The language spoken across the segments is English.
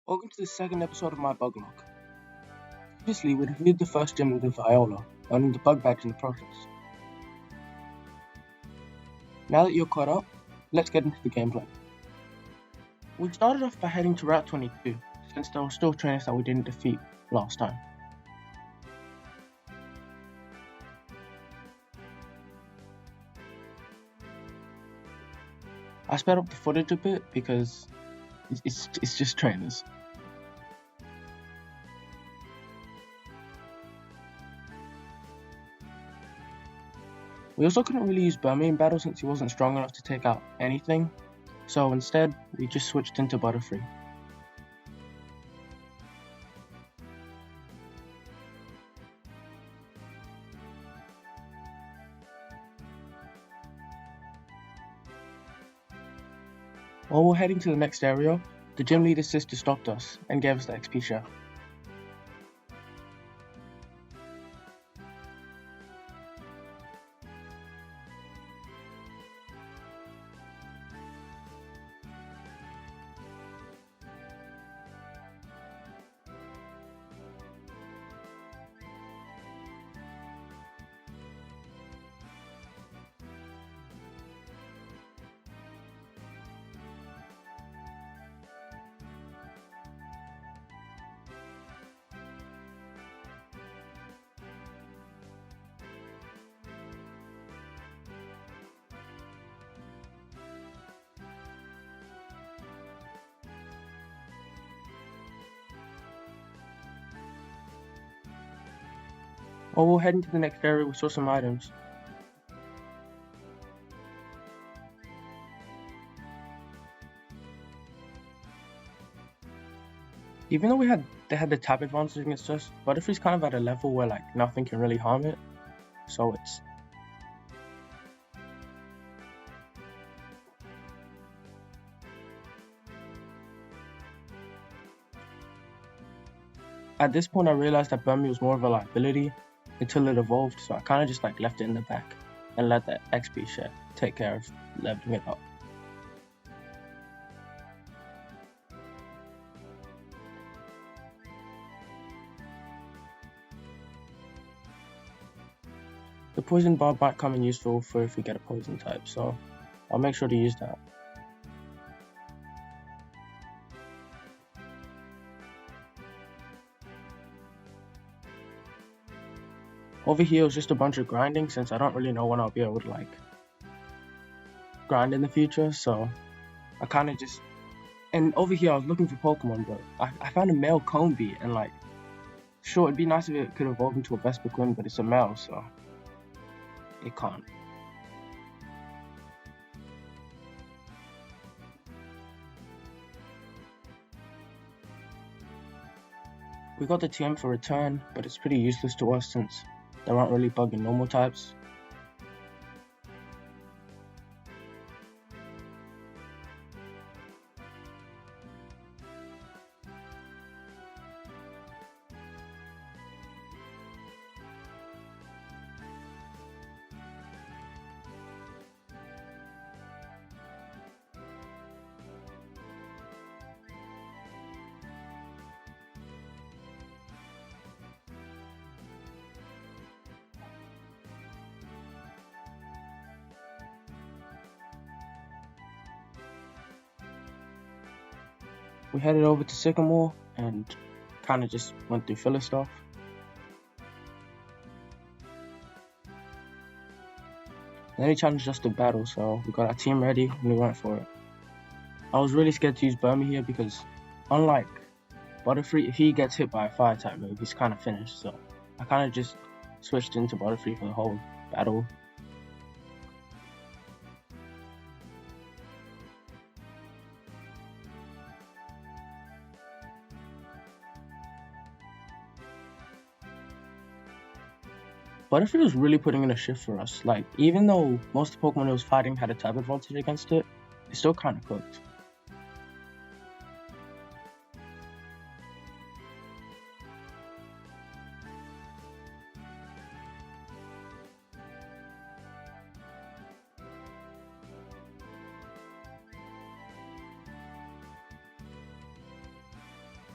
Welcome to the second episode of my bug log. Previously, we reviewed the first gym leader Viola, earning the bug badge in the process. Now that you're caught up, let's get into the gameplay. We started off by heading to Route 22, since there were still trainers that we didn't defeat last time. I sped up the footage a bit because it's just trainers. We also couldn't really use Burmy in battle since he wasn't strong enough to take out anything, so instead we just switched into Butterfree. While we're heading to the next area, the gym leader's sister stopped us and gave us the XP share. While we're heading to the next area, we saw some items. Even though they had the tap advantage against us, Butterfree's kind of at a level where like nothing can really harm it, so it's... At this point I realized that Burmy was more of a liability until it evolved, so I kind of just like left it in the back and let that XP share take care of leveling it up. The poison barb might come in useful for if we get a poison type, so I'll make sure to use that. Over here was just a bunch of grinding since I don't really know when I'll be able to like grind in the future, so I kind of just... And over here I was looking for Pokemon, but I found a male Combi, and like, sure, it'd be nice if it could evolve into a Vespiquen, but it's a male, so it can't. We got the TM for return, but it's pretty useless to us since there aren't really bug in normal types. We headed over to Sycamore and kind of just went through filler stuff. Then he challenged us to battle, so we got our team ready and we went for it. I was really scared to use Burmy here because, unlike Butterfree, if he gets hit by a fire type move, he's kind of finished, so I kind of just switched into Butterfree for the whole battle. Butterfree was really putting in a shift for us. Like, even though most of the Pokemon it was fighting had a type advantage against it, it still kind of cooked.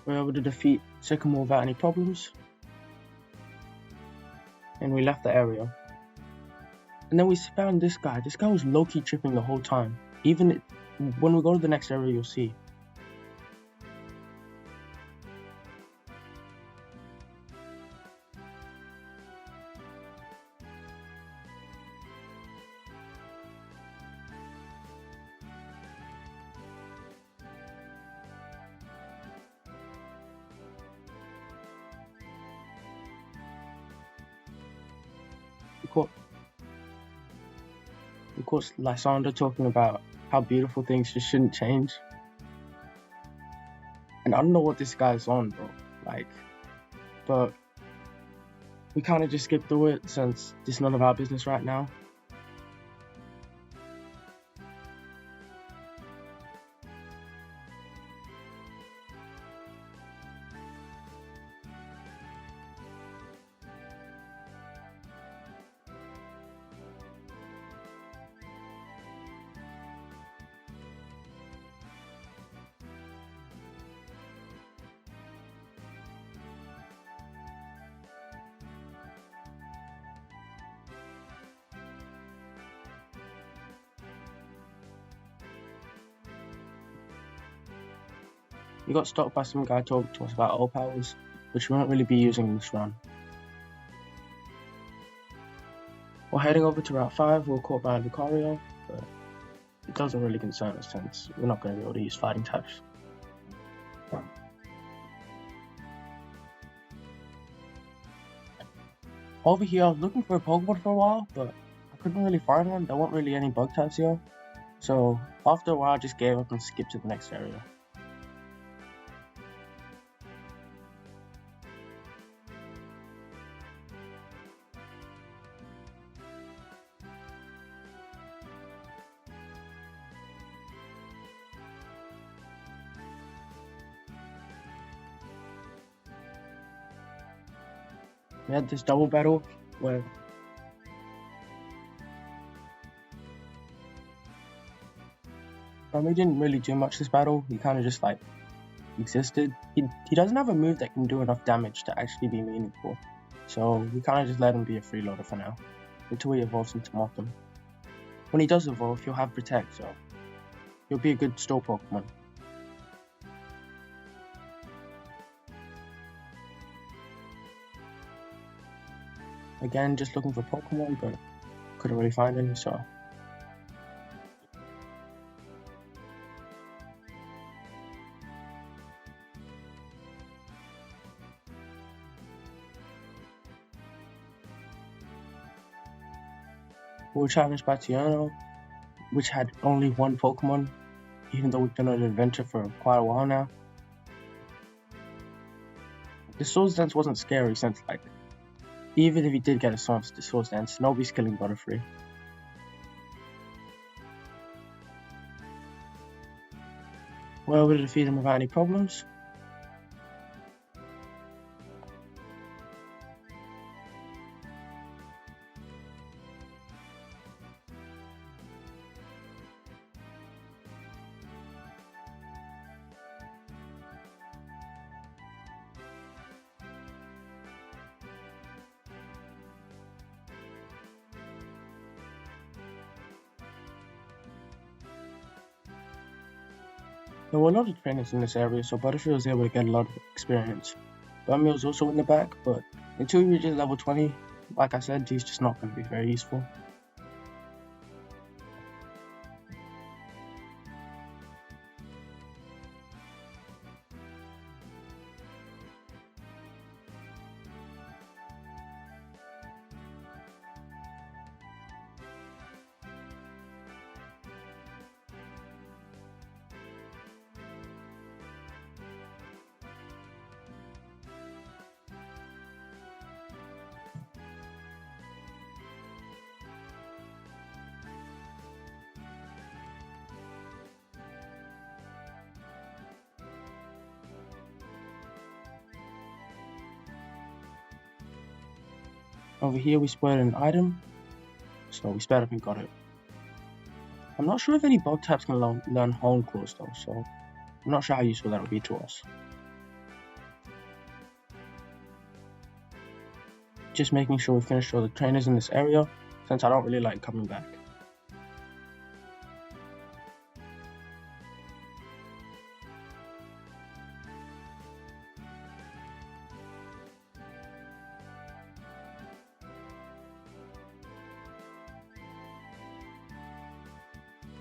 We were able to defeat Sycamore without any problems, and we left the area. And then we found this guy. This guy was low-key tripping the whole time. Even when we go to the next area, you'll see. Of course, Lysander talking about how beautiful things just shouldn't change. And I don't know what this guy's on, bro. Like, but we kind of just skip through it since it's none of our business right now. We got stopped by some guy talking to us about all powers, which we won't really be using in this run. We're heading over to Route 5, we're caught by Lucario, but it doesn't really concern us since we're not going to be able to use fighting types. Over here, I was looking for a Pokemon for a while, but I couldn't really find one. There weren't really any bug types here. So after a while, I just gave up and skipped to the next area. We had this double battle where we didn't really do much this battle. He kind of just like existed. He doesn't have a move that can do enough damage to actually be meaningful. So we kind of just let him be a freeloader for now until he evolves into Mothim. When he does evolve, he'll have Protect, so he'll be a good store Pokemon. Again, just looking for Pokemon, but couldn't really find any, so. We were challenged by Tiano, which had only one Pokemon, even though we've been on an adventure for quite a while now. The Swords Dance wasn't scary since, like, even if he did get a Swords Dance, nobody's killing Butterfree. We're able to defeat him without any problems. There were a lot of trainers in this area, so Butterfree was able to get a lot of experience. Bummy was also in the back, but until he reaches level 20, like I said, he's just not going to be very useful. Over here we spotted an item, so we sped up and got it. I'm not sure if any bug types can learn Hone Claws though, so I'm not sure how useful that will be to us. just making sure we finish all the trainers in this area, since I don't really like coming back.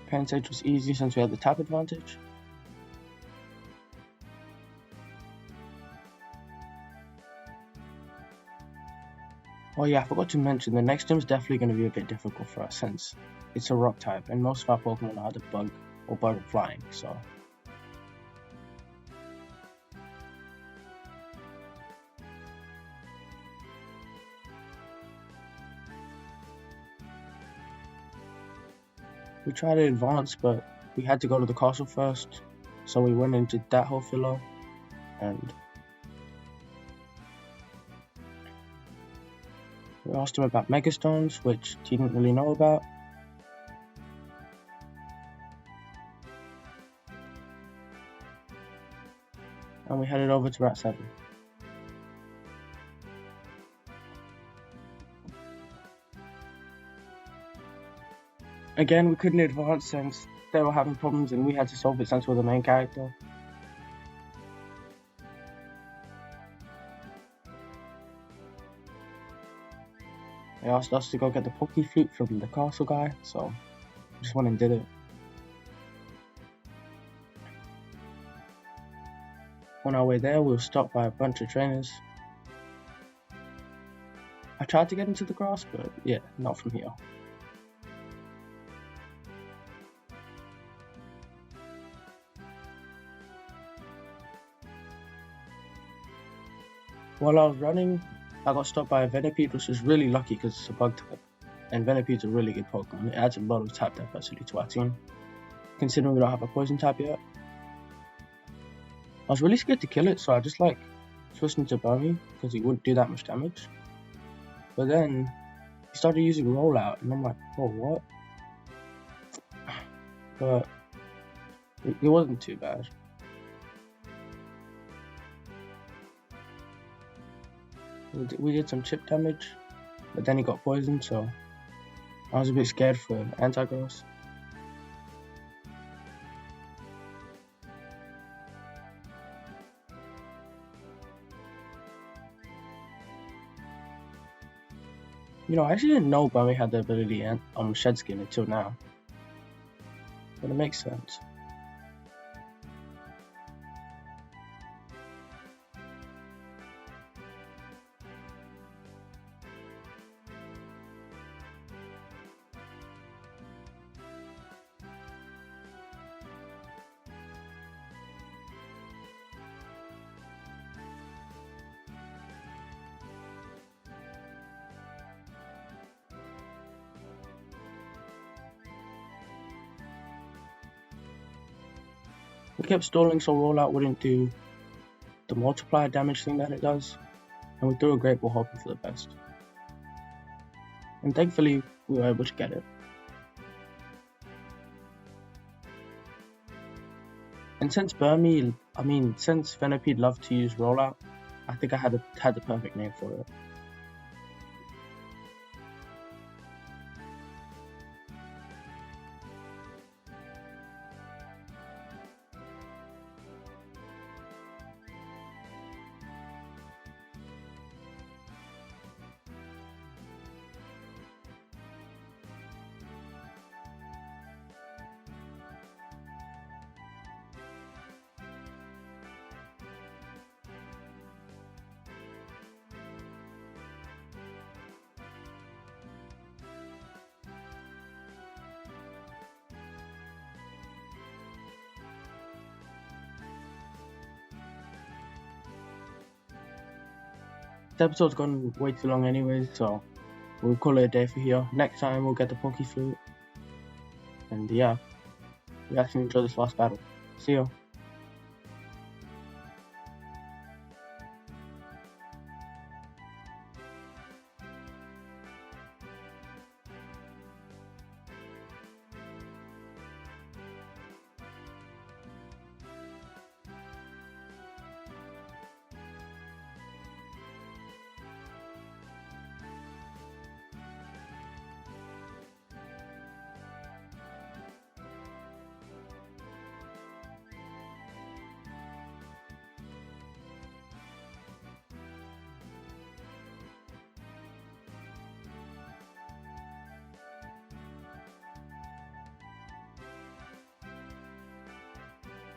Pt.2 was easy since we had the tap advantage. Oh yeah, I forgot to mention, the next gym is definitely going to be a bit difficult for us since it's a rock type and most of our Pokemon are either bug or flying, so. We tried to advance, but we had to go to the castle first, so we went and did that whole filler, and we asked him about Megastones, which he didn't really know about. And we headed over to Route 7. Again, we couldn't advance since they were having problems and we had to solve it since we're the main character. They asked us to go get the Pokéflute from the castle guy, so we just went and did it. On our way there, we were stopped by a bunch of trainers. I tried to get into the grass, but yeah, not from here. While I was running, I got stopped by a Venipede, which was really lucky because it's a bug type. And Venipede's a really good Pokemon. It adds a lot of type diversity to our team, considering we don't have a poison type yet. I was really scared to kill it, so I just switched into Burmy because he wouldn't do that much damage. But then he started using Rollout, and I'm like, oh, what? But it wasn't too bad. We did some chip damage, but then he got poisoned, so I was a bit scared for Anti-Grass. You know, I actually didn't know Burmy had the ability on Shed Skin until now, but it makes sense. We kept stalling so Rollout wouldn't do the multiplier damage thing that it does, and we threw a Great Ball hoping for the best. And thankfully, we were able to get it. And since since Venipede loved to use Rollout, I think I had the perfect name for it. The episode's gone way too long anyways, so we'll call it a day for here. Next time we'll get the Pokéflute. And yeah, we actually enjoyed this last battle. See ya.